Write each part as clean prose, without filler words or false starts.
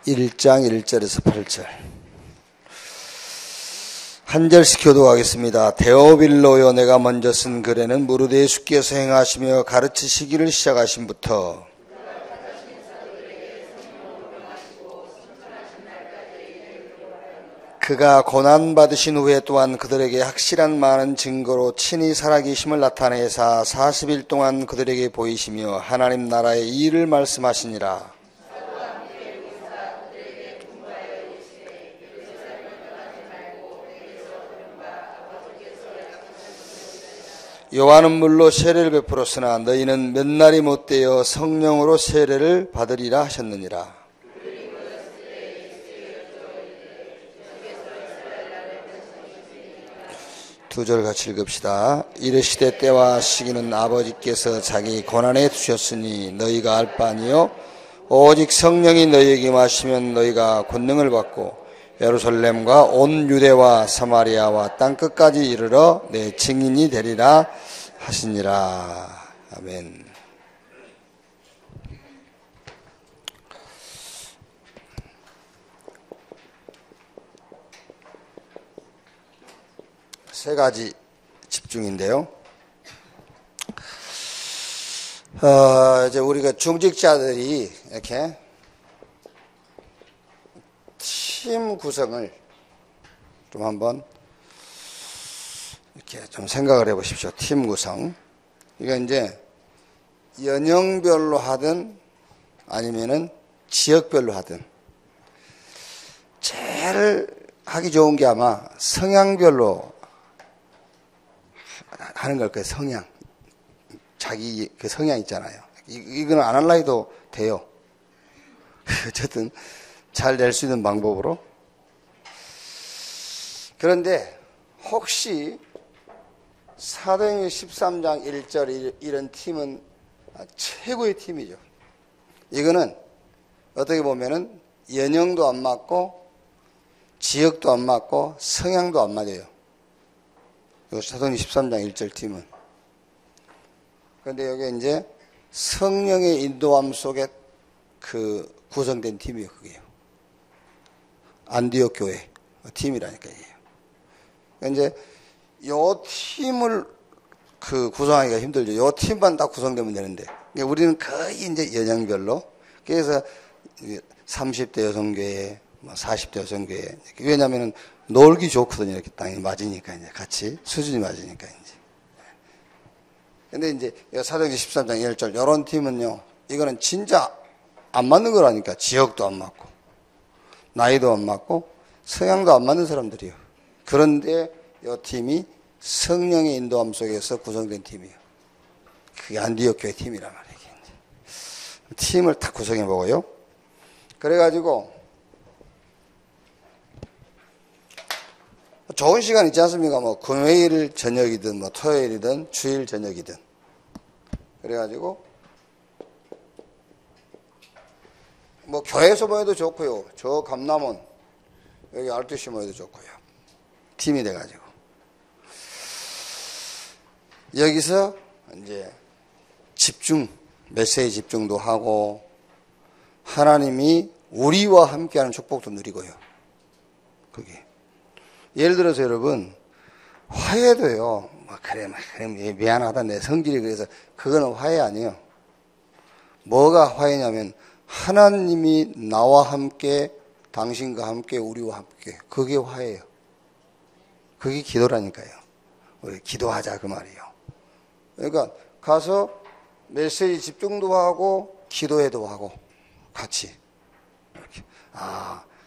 1장 1절에서 8절. 한 절씩 교독하겠습니다. 데오빌로여, 내가 먼저 쓴 글에는 무릇 예수께서 행하시며 가르치시기를 시작하심부터 그가 고난받으신 후에 또한 그들에게 확실한 많은 증거로 친히 살아계심을 나타내사 40일 동안 그들에게 보이시며 하나님 나라의 일을 말씀하시니라. 요한은 물로 세례를 베풀었으나 너희는 몇 날이 못되어 성령으로 세례를 받으리라 하셨느니라. 두 절 같이 읽읍시다. 이르시되 때와 시기는 아버지께서 자기 권한에 두셨으니 너희가 알 바 아니요 오직 성령이 너희에게 임하시면 너희가 권능을 받고 예루살렘과 온 유대와 사마리아와 땅끝까지 이르러 내 증인이 되리라 하시니라. 아멘. 세 가지 집중인데요. 이제 우리가 중직자들이 이렇게 팀 구성을 좀 한번 이렇게 좀 생각을 해 보십시오. 팀 구성. 이거 이제 연령별로 하든 아니면은 지역별로 하든 제일 하기 좋은 게 아마 성향별로 하는 걸 거예요. 성향. 자기 그 성향 있잖아요. 이거는 안 할라 해도 돼요. 어쨌든 잘 낼 수 있는 방법으로. 그런데 혹시 사도행전 13장 1절 이런 팀은 최고의 팀이죠. 이거는 어떻게 보면은 연령도 안 맞고 지역도 안 맞고 성향도 안 맞아요. 사도행전 13장 1절 팀은. 그런데 여기 이제 성령의 인도함 속에 그 구성된 팀이에요. 그게요. 안디옥 교회 팀이라니까 이게요. 이제 요 팀을 그 구성하기가 힘들죠. 요 팀만 다 구성되면 되는데 우리는 거의 이제 연령별로. 그래서 30대 여성교회, 40대 여성교회. 왜냐면은 놀기 좋거든요. 이렇게 땅이 맞으니까 이제 같이 수준이 맞으니까 이제. 근데 이제 사도행전 13장 1절 요런 팀은요. 이거는 진짜 안 맞는 거라니까. 지역도 안 맞고 나이도 안 맞고 성향도 안 맞는 사람들이에요. 그런데 이 팀이 성령의 인도함 속에서 구성된 팀이에요. 그게 안디옥 교회 팀이란 말이에요. 팀을 딱 구성해 보고요. 그래가지고 좋은 시간 있지 않습니까? 뭐 금요일 저녁이든 뭐 토요일이든 주일 저녁이든. 그래가지고 뭐 교회에서 모여도 좋고요. 저 감남원 여기 R2C 모여도 좋고요. 팀이 돼가지고 여기서 이제 집중, 메시지 집중도 하고 하나님이 우리와 함께하는 축복도 누리고요. 그게 예를 들어서 여러분 화해도요. 그래 미안하다 내 성질이 그래서 그거는 화해 아니에요. 뭐가 화해냐면 하나님이 나와 함께 당신과 함께 우리와 함께 그게 화해예요. 그게 기도라니까요. 우리 기도하자 그 말이에요. 그러니까 가서 메시지 집중도 하고 기도해도 하고 같이 이렇게.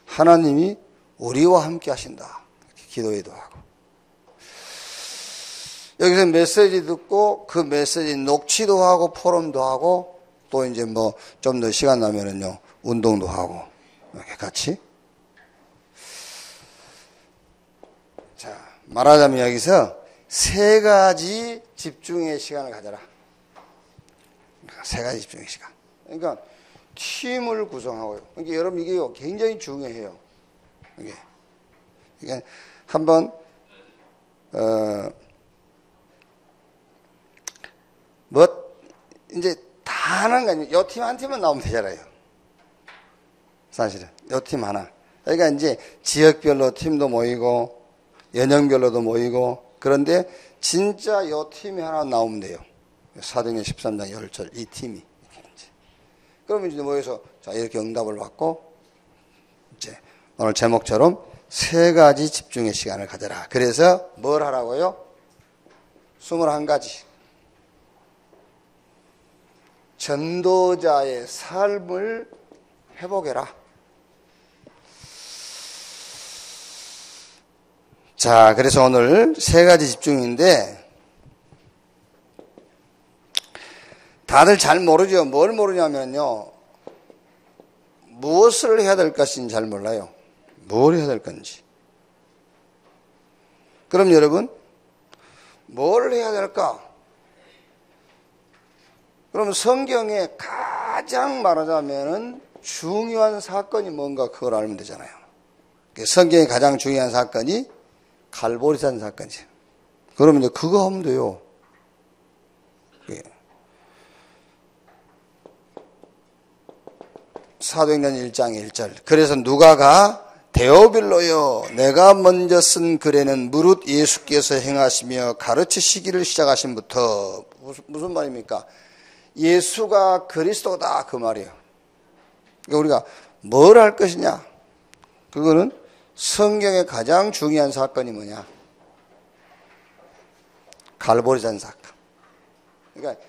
하나님이 우리와 함께 하신다. 기도해도 하고. 여기서 메시지 듣고 그 메시지 녹취도 하고 포럼도 하고 또 이제 뭐 좀 더 시간 나면은요 운동도 하고 이렇게 같이. 자, 말하자면 여기서 세 가지 집중의 시간을 가져라. 세 가지 집중의 시간. 그러니까 팀을 구성하고요. 그러니까 여러분 이게 굉장히 중요해요. 이게. 그러니까 한번 뭐 이제 다 하는 거 아니에요. 요 팀 한 팀만 나오면 되잖아요. 사실은. 요 팀 하나. 그러니까 이제 지역별로 팀도 모이고, 연령별로도 모이고, 그런데 진짜 요 팀이 하나 나오면 돼요. 사도행전 13장 10절, 이 팀이. 그러면 이제 모여서, 자, 이렇게 응답을 받고, 이제 오늘 제목처럼 세 가지 집중의 시간을 가져라. 그래서 뭘 하라고요? 21가지. 전도자의 삶을 회복해라. 자, 그래서 오늘 세 가지 집중인데, 다들 잘 모르죠. 뭘 모르냐면요. 무엇을 해야 될 것인지 잘 몰라요. 뭘 해야 될 건지. 그럼 여러분, 뭘 해야 될까? 그럼 성경에 가장 말하자면은 중요한 사건이 뭔가 그걸 알면 되잖아요. 성경에 가장 중요한 사건이 갈보리산 사건이죠. 그러면 이제 그거 하면 돼요. 사도행전 1장 1절. 그래서 누가가 데오빌로여 내가 먼저 쓴 글에는 무릇 예수께서 행하시며 가르치시기를 시작하신부터 무슨 말입니까? 예수가 그리스도다 그 말이에요. 그러니까 우리가 뭘 할 것이냐? 그거는 성경의 가장 중요한 사건이 뭐냐? 갈보리산 사건. 그러니까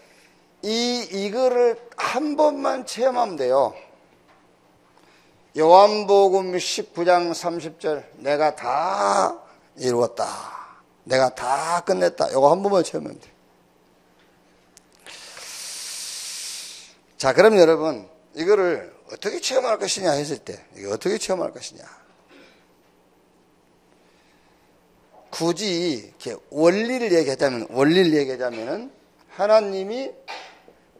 이거를 한 번만 체험하면 돼요. 요한복음 19장 30절 내가 다 이루었다. 내가 다 끝냈다. 이거 한 번만 체험하면 돼요. 자, 그럼 여러분 이거를 어떻게 체험할 것이냐 했을 때 이거 어떻게 체험할 것이냐. 굳이 이렇게 원리를 얘기하자면은 하나님이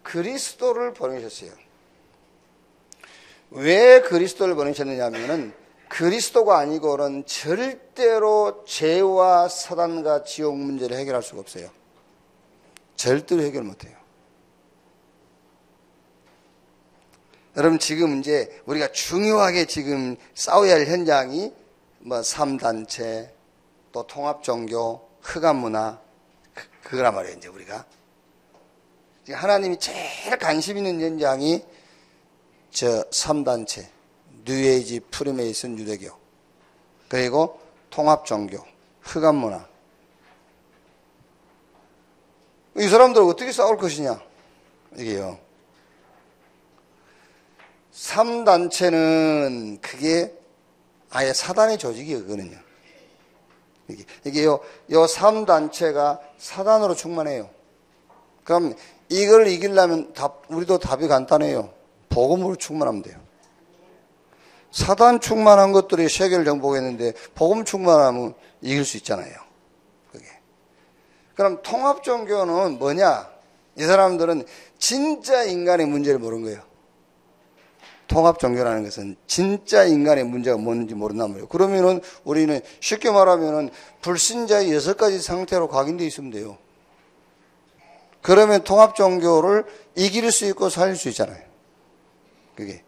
그리스도를 보내셨어요. 왜 그리스도를 보내셨느냐면은 그리스도가 아니고는 절대로 죄와 사단과 지옥 문제를 해결할 수가 없어요. 절대로 해결 못해요. 여러분 지금 이제 우리가 중요하게 지금 싸워야 할 현장이 뭐 3단체 또 통합종교 흑암문화 그거란 말이에요. 이제 우리가 지금 하나님이 제일 관심 있는 현장이 저 3단체 뉴에이지 프리메이슨 유대교 그리고 통합종교 흑암문화 이 사람들 어떻게 싸울 것이냐 이게요. 3단체는 그게 아예 사단의 조직이거든요. 이게요, 요 3단체가 사단으로 충만해요. 그럼 이걸 이기려면 우리도 답이 간단해요. 복음으로 충만하면 돼요. 사단 충만한 것들이 세계를 정복했는데 복음 충만하면 이길 수 있잖아요. 그게. 그럼 통합종교는 뭐냐? 이 사람들은 진짜 인간의 문제를 모르는 거예요. 통합종교라는 것은 진짜 인간의 문제가 뭔지 모른단 말이에요. 그러면은 우리는 쉽게 말하면은 불신자의 6가지 상태로 각인되어 있으면 돼요. 그러면 통합종교를 이길 수 있고 살릴 수 있잖아요. 그게.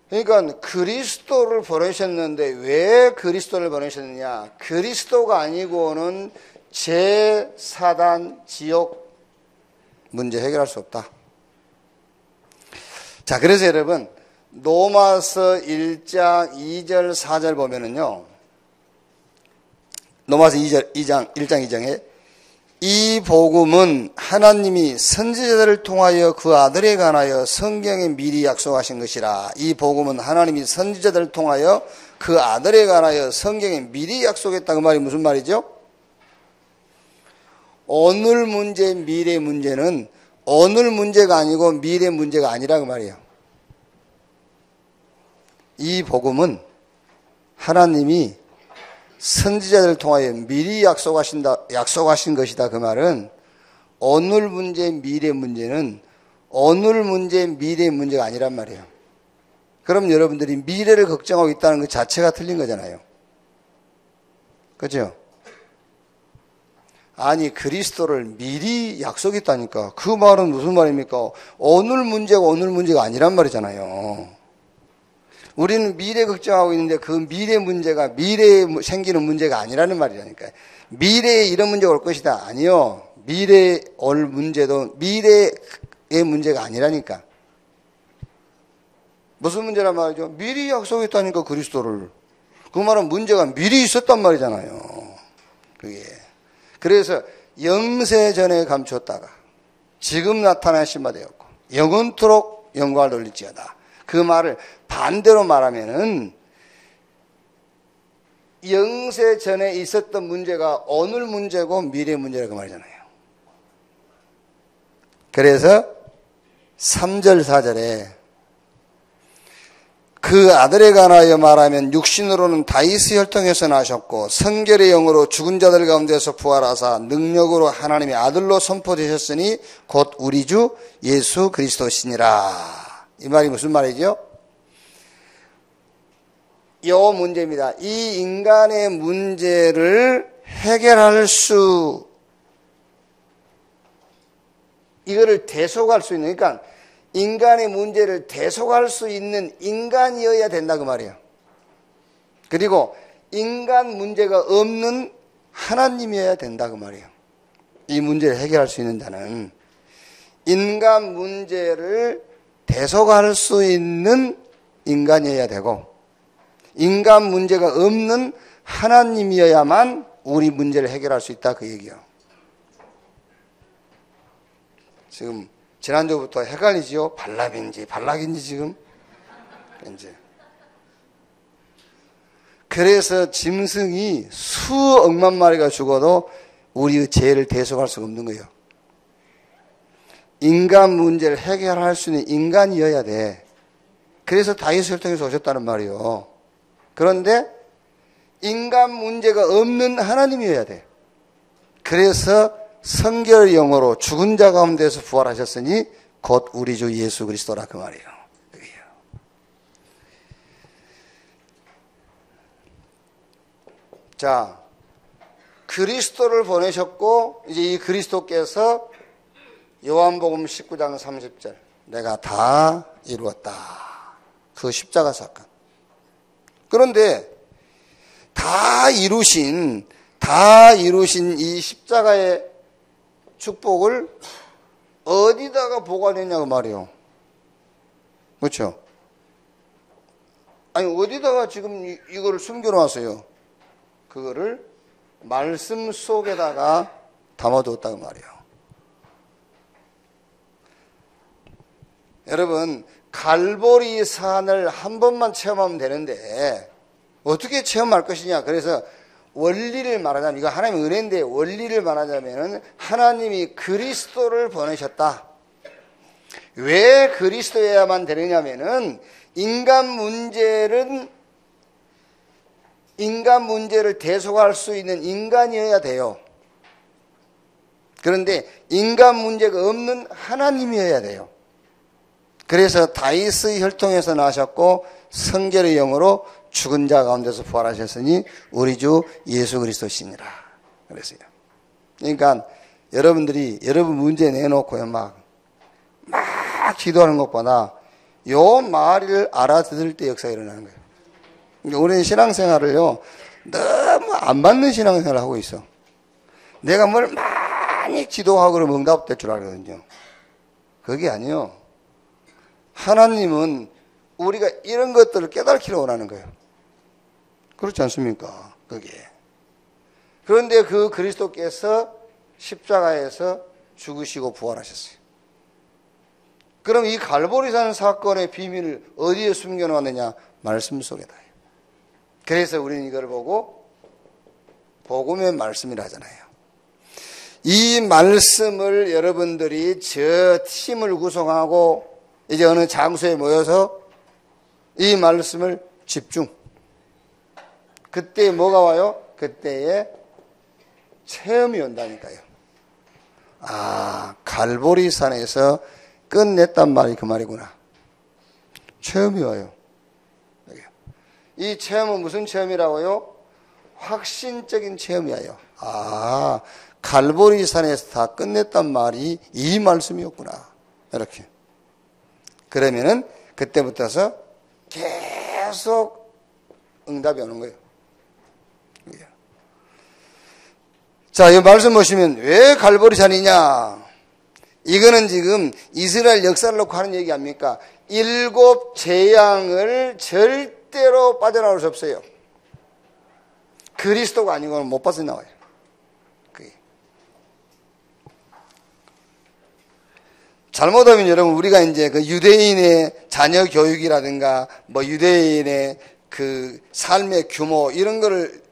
그러니까 그리스도를 보내셨는데 왜 그리스도를 보내셨느냐? 그리스도가 아니고는 죄, 사단, 지옥 문제 해결할 수 없다. 자, 그래서 여러분 로마서 1장 2절 4절 보면은요. 로마서 1장 2장에 이 복음은 하나님이 선지자들을 통하여 그 아들에 관하여 성경에 미리 약속하신 것이라. 이 복음은 하나님이 선지자들을 통하여 그 아들에 관하여 성경에 미리 약속했다. 그 말이 무슨 말이죠? 오늘 문제, 미래 문제는 오늘 문제가 아니고 미래 문제가 아니라 그 말이에요. 이 복음은 하나님이 선지자들을 통하여 미리 약속하신 것이다. 그 말은 오늘 문제, 미래 문제는 오늘 문제, 미래 문제가 아니란 말이에요. 그럼 여러분들이 미래를 걱정하고 있다는 것 자체가 틀린 거잖아요. 그렇죠? 아니 그리스도를 미리 약속했다니까. 그 말은 무슨 말입니까? 오늘 문제가 아니란 말이잖아요. 우리는 미래 걱정하고 있는데 그 미래 문제가 미래에 생기는 문제가 아니라는 말이라니까요. 미래에 이런 문제가 올 것이다. 아니요. 미래에 올 문제도 미래의 문제가 아니라니까. 무슨 문제란 말이죠? 미리 약속했다니까 그리스도를. 그 말은 문제가 미리 있었단 말이잖아요. 그게. 그래서 영세 전에 감추었다가 지금 나타나신 바 되었고 영원토록 영광을 돌릴지어다. 그 말을 반대로 말하면은 영세 전에 있었던 문제가 오늘 문제고 미래 문제라고 말이잖아요. 그래서 3절 4절에 그 아들에 관하여 말하면 육신으로는 다윗의 혈통에서 나셨고 성결의 영으로 죽은 자들 가운데서 부활하사 능력으로 하나님의 아들로 선포되셨으니 곧 우리 주 예수 그리스도시니라. 이 말이 무슨 말이죠? 요 문제입니다. 이 인간의 문제를 해결할 이거를 대속할 수 있는, 그러니까 인간의 문제를 대속할 수 있는 인간이어야 된다 그 말이에요. 그리고 인간 문제가 없는 하나님이어야 된다 그 말이에요. 이 문제를 해결할 수 있는 자는 인간 문제를 대속할 수 있는 인간이어야 되고 인간 문제가 없는 하나님이어야만 우리 문제를 해결할 수 있다 그 얘기예요. 지금 지난주부터 헷갈리지요? 발락인지 발락인지 지금 이제. 그래서 짐승이 수억만 마리가 죽어도 우리의 죄를 대속할 수가 없는 거예요. 인간 문제를 해결할 수 있는 인간이어야 돼. 그래서 다윗의 혈통에서 오셨다는 말이에요. 그런데 인간 문제가 없는 하나님이어야 돼. 그래서 성결의 영으로 죽은 자 가운데서 부활하셨으니 곧 우리 주 예수 그리스도라 그 말이에요. 자, 그리스도를 보내셨고 이제 이 그리스도께서 요한복음 19장 30절 내가 다 이루었다. 그 십자가 사건. 그런데 다 이루신 이 십자가의 축복을 어디다가 보관했냐고 말이에요. 그렇죠? 아니 어디다가 지금 이거를 숨겨놨어요. 그거를 말씀 속에다가 담아두었다고 말이에요. 여러분 갈보리 산을 한 번만 체험하면 되는데 어떻게 체험할 것이냐. 그래서 원리를 말하자면 이거 하나님의 은혜인데 원리를 말하자면 하나님이 그리스도를 보내셨다. 왜 그리스도여야만 되느냐면은 인간 문제를 대속할 수 있는 인간이어야 돼요. 그런데 인간 문제가 없는 하나님이어야 돼요. 그래서 다윗의 혈통에서 나셨고 성결의 영으로 죽은 자 가운데서 부활하셨으니 우리 주 예수 그리스도시니라 그랬어요. 그러니까 여러분들이 여러분 문제 내놓고 막 기도하는 것보다 요 말을 알아듣을 때 역사가 일어나는 거예요. 그러니까 우리는 신앙생활을요 너무 안 맞는 신앙생활을 하고 있어. 내가 뭘 많이 기도하고 그러면 응답될 줄 알거든요. 그게 아니에요. 하나님은 우리가 이런 것들을 깨닫기를 원하는 거예요. 그렇지 않습니까? 그게. 그런데 그 그리스도께서 십자가에서 죽으시고 부활하셨어요. 그럼 이 갈보리산 사건의 비밀을 어디에 숨겨놓았느냐? 말씀 속에다. 그래서 우리는 이걸 보고 복음의 말씀이라 하잖아요. 이 말씀을 여러분들이 저 팀을 구성하고 이제 어느 장소에 모여서 이 말씀을 집중. 그때 뭐가 와요? 그때에 체험이 온다니까요. 아, 갈보리산에서 끝냈단 말이 그 말이구나. 체험이 와요. 이 체험은 무슨 체험이라고요? 확신적인 체험이에요. 아, 갈보리산에서 다 끝냈단 말이 이 말씀이었구나. 이렇게. 그러면은 그때부터서 계속 응답이 오는 거예요. 자, 이 말씀 보시면 왜 갈보리산이냐? 이거는 지금 이스라엘 역사를 놓고 하는 얘기 아닙니까? 7 재앙을 절대로 빠져나올 수 없어요. 그리스도가 아니고는 못 빠져나와요. 그게. 잘못하면 여러분, 우리가 이제 그 유대인의 자녀 교육이라든가 뭐 유대인의 그 삶의 규모 이런 거를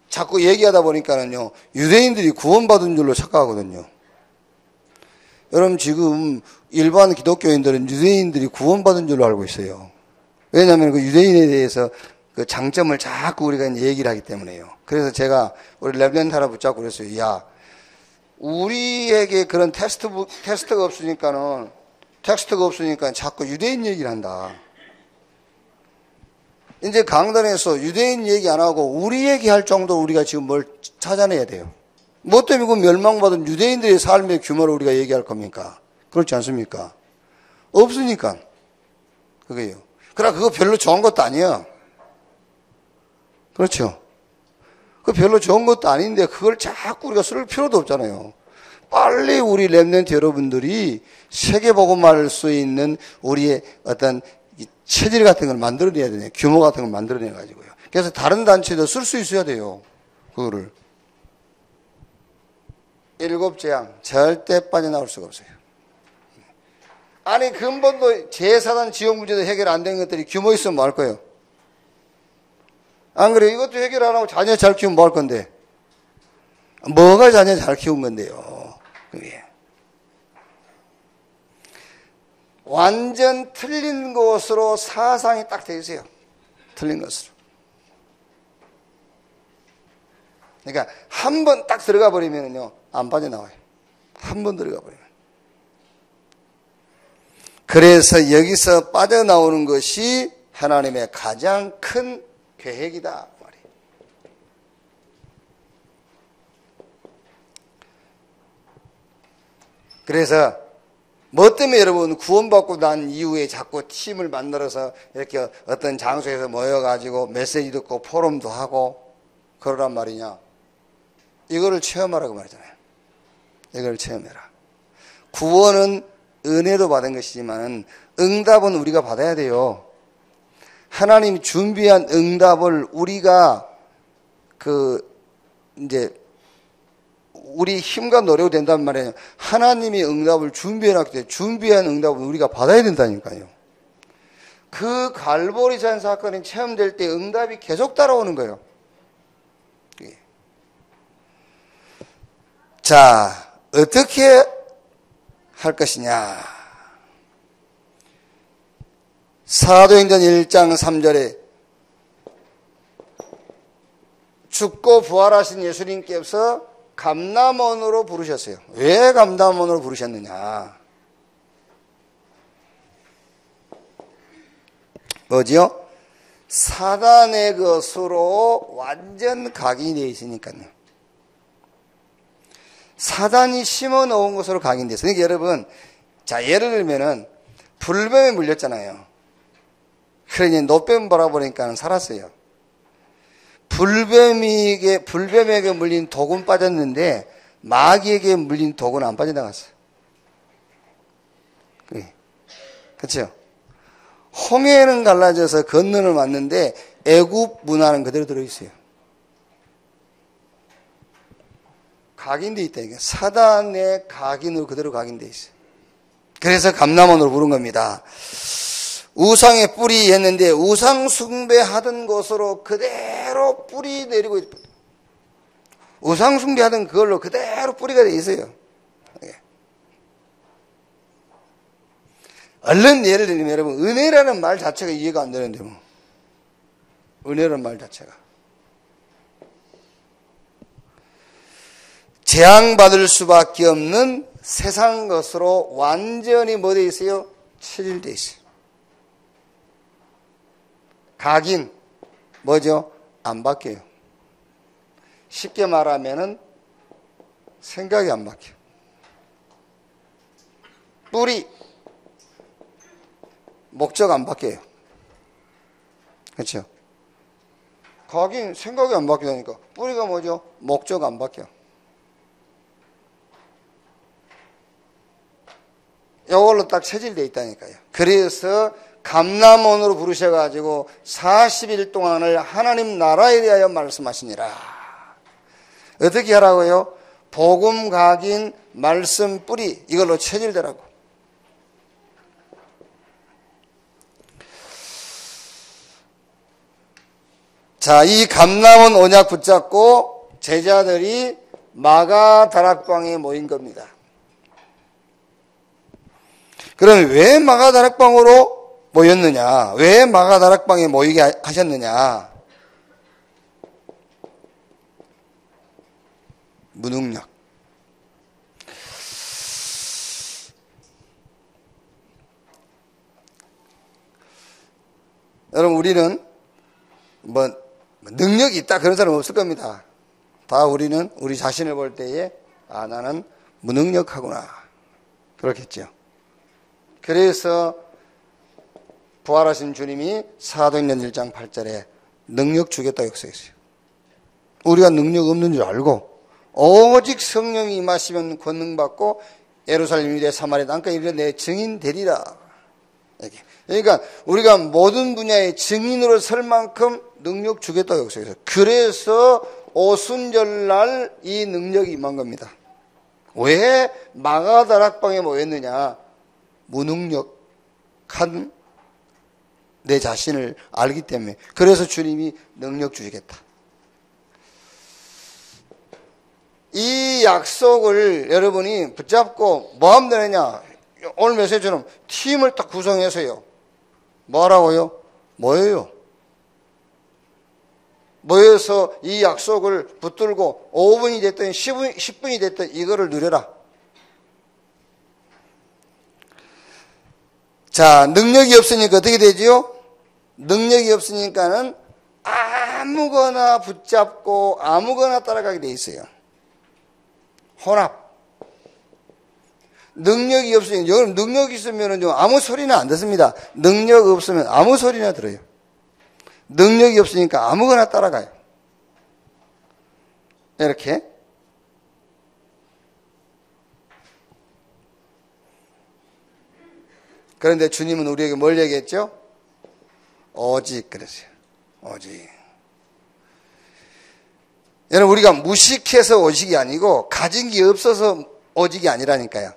자꾸 얘기하다 보니까는요, 유대인들이 구원받은 줄로 착각하거든요. 여러분, 지금 일반 기독교인들은 유대인들이 구원받은 줄로 알고 있어요. 왜냐하면 그 유대인에 대해서 그 장점을 자꾸 우리가 이제 얘기를 하기 때문에요. 그래서 제가 우리 랩런트 하나 붙잡고 그랬어요. 야, 우리에게 그런 텍스트가 없으니까 자꾸 유대인 얘기를 한다. 이제 강단에서 유대인 얘기 안 하고 우리 얘기할 정도로 우리가 지금 뭘 찾아내야 돼요. 뭐 때문에 그 멸망받은 유대인들의 삶의 규모를 우리가 얘기할 겁니까? 그렇지 않습니까? 없으니까. 그게요. 그러나 그거 별로 좋은 것도 아니에요. 그렇죠? 그거 별로 좋은 것도 아닌데 그걸 자꾸 우리가 쓸 필요도 없잖아요. 빨리 우리 랩런트 여러분들이 세계복음화할 수 있는 우리의 어떤 체질 같은 걸 만들어내야 되네. 규모 같은 걸 만들어내가지고요. 그래서 다른 단체도 쓸 수 있어야 돼요. 그거를. 7 재앙. 절대 빠져나올 수가 없어요. 아니, 근본도 제4단 지역 문제도 해결 안 된 것들이 규모 있으면 뭐 할 거예요? 안 그래요? 이것도 해결 안 하고 자녀 잘 키우면 뭐 할 건데? 뭐가 자녀 잘 키운 건데요? 그게. 완전 틀린 것으로 사상이 딱 돼 있어요. 틀린 것으로. 그러니까 한 번 딱 들어가 버리면요, 안 빠져나와요. 한 번 들어가 버리면. 그래서 여기서 빠져나오는 것이 하나님의 가장 큰 계획이다 말이에요. 그래서 뭐 때문에 여러분 구원받고 난 이후에 자꾸 팀을 만들어서 이렇게 어떤 장소에서 모여가지고 메시지 듣고 포럼도 하고 그러란 말이냐? 이거를 체험하라고 말이잖아요. 이걸 체험해라. 구원은 은혜로 받은 것이지만 응답은 우리가 받아야 돼요. 하나님이 준비한 응답을 우리가 이제 우리 힘과 노력으로 된단 말이에요. 하나님이 응답을 준비해놨기 때문에 준비한 응답을 우리가 받아야 된다니까요. 그 갈보리산 사건이 체험될 때 응답이 계속 따라오는 거예요. 자, 어떻게 할 것이냐. 사도행전 1장 3절에 죽고 부활하신 예수님께서 감람원으로 부르셨어요. 왜 감람원으로 부르셨느냐? 뭐지요? 사단의 것으로 완전 각인되어 있으니까요. 사단이 심어 놓은 것으로 각인됐어요. 그러니까 여러분, 자, 예를 들면은 불뱀에 물렸잖아요. 그러니 노뱀 바라보니까 살았어요. 불뱀에게 물린 독은 빠졌는데 마귀에게 물린 독은 안 빠져나갔어요. 그렇죠? 홍해는 갈라져서 건너를 왔는데 애굽 문화는 그대로 들어있어요. 각인되어 있다. 이게 사단의 각인으로 그대로 각인되어 있어요. 그래서 감람원으로 부른 겁니다. 우상의 뿌리 했는데 우상 숭배하던 곳으로 그대로 뿌리 내리고 있어요. 우상 숭배하던 그걸로 그대로 뿌리가 되어 있어요. 얼른 예를 들면 여러분, 은혜라는 말 자체가 이해가 안 되는데 뭐. 은혜라는 말 자체가. 재앙받을 수밖에 없는 세상 것으로 완전히 뭐 되어 있어요? 체질되어 있어요. 각인, 뭐죠? 안 바뀌어요. 쉽게 말하면은 생각이 안 바뀌어. 뿌리, 목적 안 바뀌어요. 그렇죠? 가긴 생각이 안 바뀌다니까. 뿌리가 뭐죠? 목적 안 바뀌어. 이걸로 딱 체질되어 있다니까요. 그래서 감람원으로 부르셔가지고 40일 동안을 하나님 나라에 대하여 말씀하시니라. 어떻게 하라고요? 복음 각인 말씀 뿌리 이걸로 체질되라고. 자, 이 감람원 언약 붙잡고 제자들이 마가 다락방에 모인 겁니다. 그럼 왜 마가 다락방으로 모였느냐? 왜 마가 다락방에 모이게 하셨느냐? 무능력. 여러분, 우리는 능력이 있다 그런 사람 없을 겁니다. 다 우리는 우리 자신을 볼 때에 나는 무능력하구나 그렇겠죠. 그래서 부활하신 주님이 사도행전 1장 8절에 능력 주겠다고 역사했어요. 우리가 능력 없는 줄 알고 오직 성령이 임하시면 권능받고 예루살렘 유대 사마리아 땅까지 이르러 내 증인 되리라. 이렇게. 그러니까 우리가 모든 분야의 증인으로 설 만큼 능력 주겠다고 역사했어요. 그래서 오순절날 이 능력이 임한 겁니다. 왜 마가다락방에 모였느냐? 무능력한 내 자신을 알기 때문에. 그래서 주님이 능력 주시겠다. 이 약속을 여러분이 붙잡고 뭐 하면 되느냐? 오늘 메시지처럼 팀을 딱 구성해서요. 뭐 하라고요? 뭐예요? 모여서 이 약속을 붙들고 5분이 됐든 10분이 됐든 이거를 누려라. 자, 능력이 없으니까 어떻게 되지요? 능력이 없으니까는 아무거나 붙잡고 아무거나 따라가게 돼 있어요. 혼합. 능력이 없으면, 여러분, 능력이 있으면 아무 소리나 안 듣습니다. 능력 없으면 아무 소리나 들어요. 능력이 없으니까 아무거나 따라가요. 이렇게. 그런데 주님은 우리에게 뭘 얘기했죠? 오직 그랬어요. 오직. 여러분, 우리가 무식해서 오직이 아니고 가진 게 없어서 오직이 아니라니까요.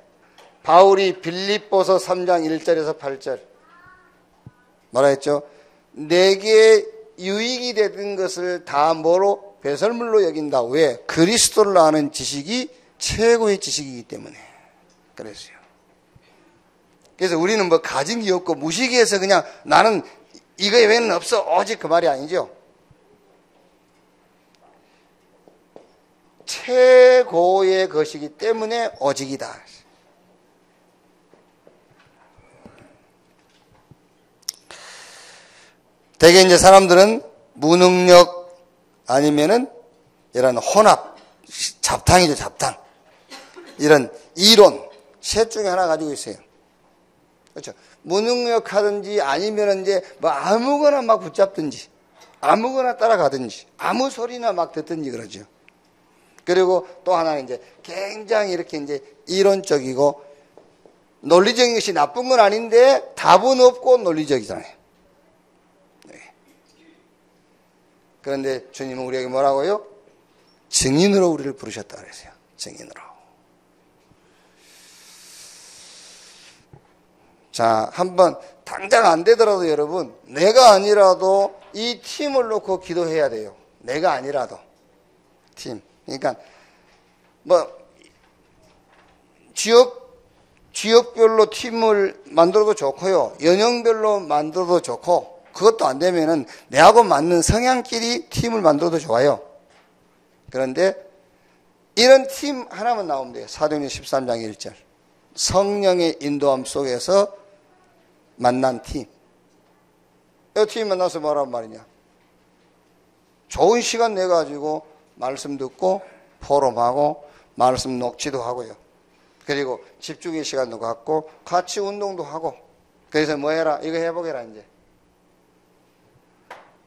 바울이 빌립보서 3장 1절에서 8절 뭐라 했죠? 내게 유익이 되는 것을 다 뭐로? 배설물로 여긴다. 왜? 그리스도를 아는 지식이 최고의 지식이기 때문에 그랬어요. 그래서 우리는 뭐 가진 게 없고 무식해서 그냥 나는 이거 외에는 없어 오직 그 말이 아니죠. 최고의 것이기 때문에 오직이다. 대개 이제 사람들은 무능력 아니면은 이런 혼합, 잡탕이죠, 잡탕. 이런 이론, 셋 중에 하나 가지고 있어요. 그렇죠. 무능력하든지 아니면 이제 뭐 아무거나 막 붙잡든지, 아무거나 따라가든지, 아무 소리나 막 듣든지 그러죠. 그리고 또 하나는 이제 굉장히 이렇게 이제 이론적이고 논리적인 것이 나쁜 건 아닌데 답은 없고 논리적이잖아요. 그런데 주님은 우리에게 뭐라고요? 증인으로 우리를 부르셨다 그랬어요. 증인으로. 자, 한번 당장 안 되더라도 여러분, 내가 아니라도 이 팀을 놓고 기도해야 돼요. 내가 아니라도. 팀. 그러니까 뭐 지역별로 팀을 만들어도 좋고요. 연령별로 만들어도 좋고, 그것도 안 되면은 내하고 맞는 성향끼리 팀을 만들어도 좋아요. 그런데 이런 팀 하나만 나오면 돼요. 사도행전 13장 1절. 성령의 인도함 속에서 만난 팀. 이 팀 만나서 뭐라는 말이냐? 좋은 시간 내가지고 말씀 듣고 포럼하고 말씀 녹취도 하고요. 그리고 집중의 시간도 갖고 같이 운동도 하고. 그래서 뭐 해라? 이거 해보게라 이제.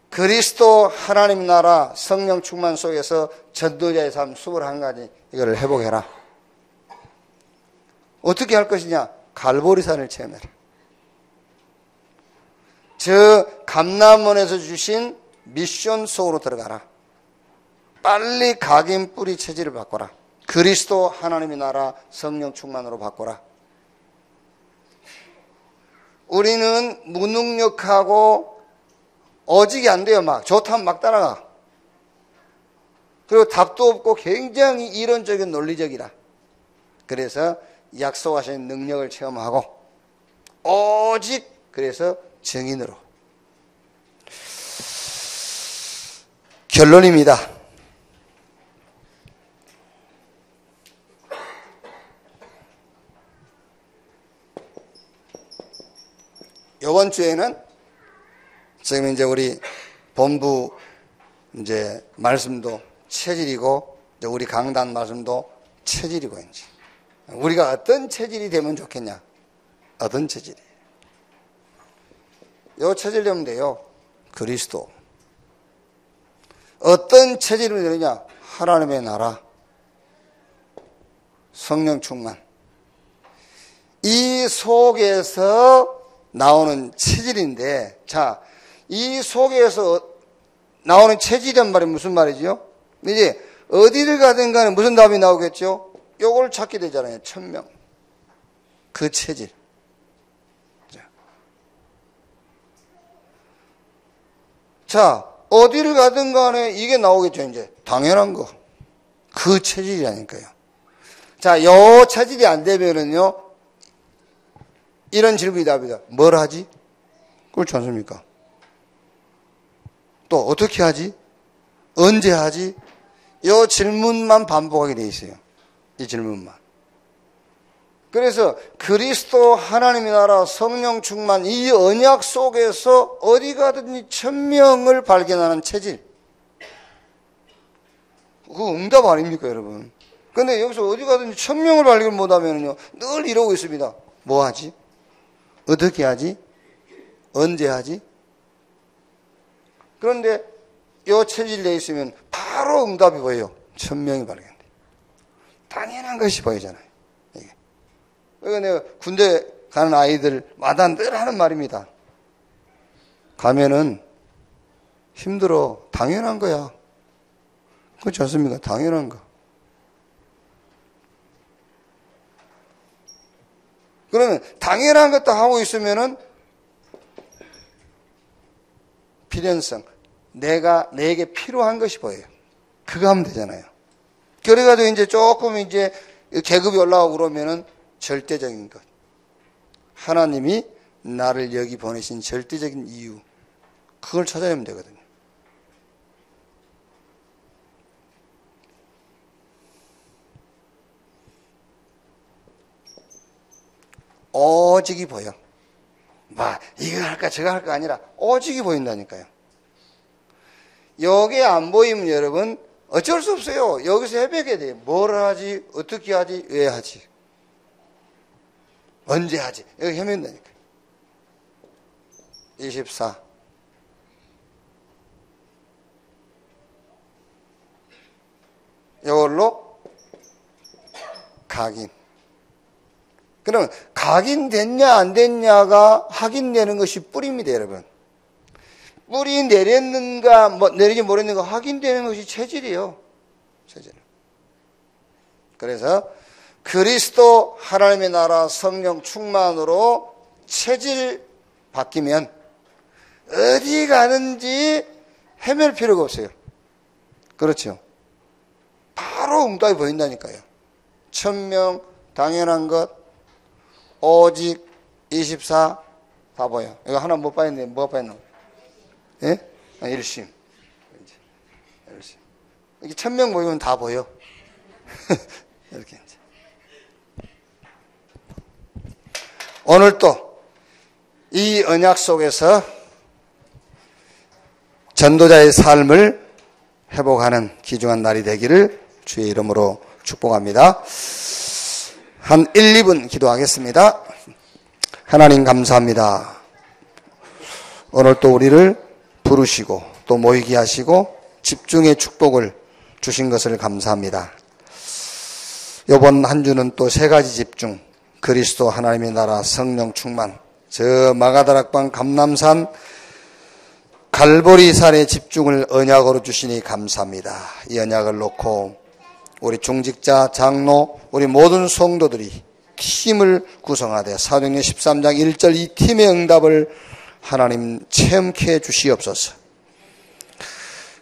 그리스도 하나님 나라 성령 충만 속에서 전도자의 삶 21가지 이거를 해보게라. 어떻게 할 것이냐? 갈보리산을 체험해라. 저 감람원에서 주신 미션 속으로 들어가라. 빨리 각인 뿌리 체질을 바꿔라. 그리스도 하나님의 나라 성령 충만으로 바꿔라. 우리는 무능력하고 어직이 안 돼요. 막 좋다면 막 따라가. 그리고 답도 없고 굉장히 이론적인 논리적이라. 그래서 약속하신 능력을 체험하고 오직 그래서 증인으로. 결론입니다. 이번 주에는 지금 이제 우리 본부 이제 말씀도 체질이고 이제 우리 강단 말씀도 체질이고 이제 우리가 어떤 체질이 되면 좋겠냐? 어떤 체질이? 요 체질 되면 돼요. 그리스도. 어떤 체질이 되느냐? 하나님의 나라, 성령 충만. 이 속에서 나오는 체질인데, 자, 이 속에서 나오는 체질이란 말이 무슨 말이죠? 이제 어디를 가든 간에 무슨 답이 나오겠죠? 요걸 찾게 되잖아요. 천명. 그 체질. 자, 어디를 가든 간에 이게 나오겠죠, 이제. 당연한 거. 그 체질이라니까요. 자, 요 체질이 안 되면은요, 이런 질문이 답이다. 뭘 하지? 그렇지 않습니까? 또 어떻게 하지? 언제 하지? 이 질문만 반복하게 돼 있어요. 이 질문만. 그래서 그리스도 하나님의 나라 성령 충만 이 언약 속에서 어디 가든지 천명을 발견하는 체질. 그거 응답 아닙니까, 여러분? 근데 여기서 어디 가든지 천명을 발견 못하면요, 늘 이러고 있습니다. 뭐 하지? 어떻게 하지? 언제 하지? 그런데 이 체질 내에 있으면 바로 응답이 보여요. 천명이 발견돼. 당연한 것이 보이잖아요. 이게. 그러니까 내가 군대 가는 아이들마다 늘 하는 말입니다. 가면은 힘들어. 당연한 거야. 그렇지 않습니까? 당연한 거. 그러면 당연한 것도 하고 있으면은 필연성, 내게 필요한 것이 보여요. 그거 하면 되잖아요. 그래가지고 이제 조금 이제 계급이 올라오고 그러면은 절대적인 것. 하나님이 나를 여기 보내신 절대적인 이유. 그걸 찾아내면 되거든요. 오직이 보여. 이거 할까 저거 할까 아니라 오직이 보인다니까요. 여기에 안 보이면 여러분 어쩔 수 없어요. 여기서 헤매게 돼요. 뭘 하지? 어떻게 하지? 왜 하지? 언제 하지? 여기 헤맨다니까. 24. 이걸로 각인. 그러면 각인됐냐 안 됐냐가 확인되는 것이 뿌리입니다, 여러분. 뿌리 내렸는가 내리지 모르는가 확인되는 것이 체질이에요. 체질. 그래서 그리스도 하나님의 나라 성령 충만으로 체질 바뀌면 어디 가는지 헤맬 필요가 없어요. 그렇죠. 바로 응답이 보인다니까요. 천명, 당연한 것, 오직 24 다 보여. 이거 하나 못 봤는데 뭐가 빠졌노? 예? 일심. 일심. 이렇게 천명 보이면 다 보여. 이렇게 이제. 오늘 또 이 언약 속에서 전도자의 삶을 회복하는 귀중한 날이 되기를 주의 이름으로 축복합니다. 한 1, 2분 기도하겠습니다. 하나님 감사합니다. 오늘 또 우리를 부르시고 또 모이게 하시고 집중의 축복을 주신 것을 감사합니다. 이번 한 주는 또 세 가지 집중, 그리스도 하나님의 나라 성령 충만, 저 마가다락방 감람산 갈보리산의 집중을 언약으로 주시니 감사합니다. 이 언약을 놓고 우리 중직자, 장로, 우리 모든 성도들이 팀을 구성하되 사도행전 13장 1절 이 팀의 응답을 하나님 체험케 해 주시옵소서.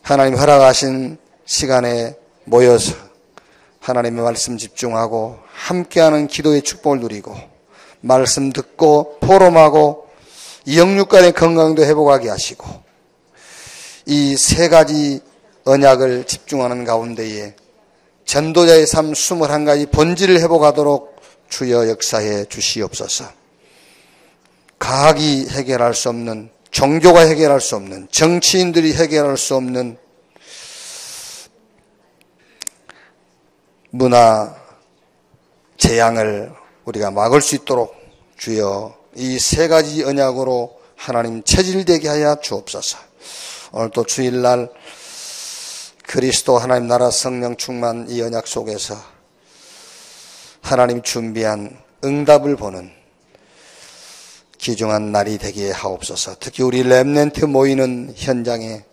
하나님 허락하신 시간에 모여서 하나님의 말씀 집중하고 함께하는 기도의 축복을 누리고 말씀 듣고 포럼하고 영육간의 건강도 회복하게 하시고 이 세 가지 언약을 집중하는 가운데에 전도자의 삶 21가지 본질을 회복하도록 주여 역사해 주시옵소서. 과학이 해결할 수 없는, 종교가 해결할 수 없는, 정치인들이 해결할 수 없는 문화 재앙을 우리가 막을 수 있도록 주여 이 세 가지 언약으로 하나님 체질되게 하여 주옵소서. 오늘 또 주일날 그리스도 하나님 나라 성령 충만 이 언약 속에서 하나님 준비한 응답을 보는 귀중한 날이 되게 하옵소서. 특히 우리 렘넌트 모이는 현장에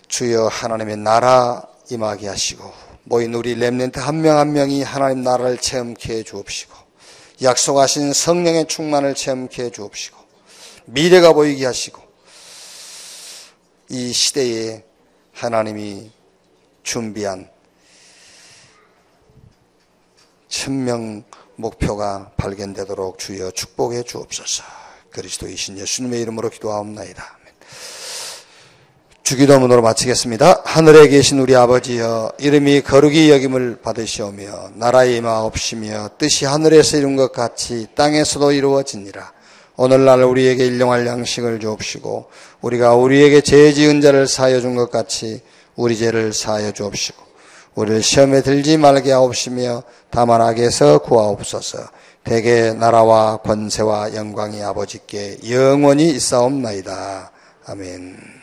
주여 하나님의 나라 임하게 하시고 모인 우리 렘넌트 한 명 한 명이 하나님 나라를 체험케 해 주옵시고 약속하신 성령의 충만을 체험케 해 주옵시고 미래가 보이게 하시고 이 시대에 하나님이 준비한 천명 목표가 발견되도록 주여 축복해 주옵소서. 그리스도이신 예수님의 이름으로 기도하옵나이다. 주기도문으로 마치겠습니다. 하늘에 계신 우리 아버지여, 이름이 거룩히 여김을 받으시오며 나라에 임하옵시며 뜻이 하늘에서 이룬 것 같이 땅에서도 이루어지니라. 오늘날 우리에게 일용할 양식을 주옵시고 우리가 우리에게 죄 지은 자를 사하여 준 것 같이 우리 죄를 사하여 주옵시고 우리를 시험에 들지 말게 하옵시며 다만 악에서 구하옵소서. 대개 나라와 권세와 영광이 아버지께 영원히 있사옵나이다. 아멘.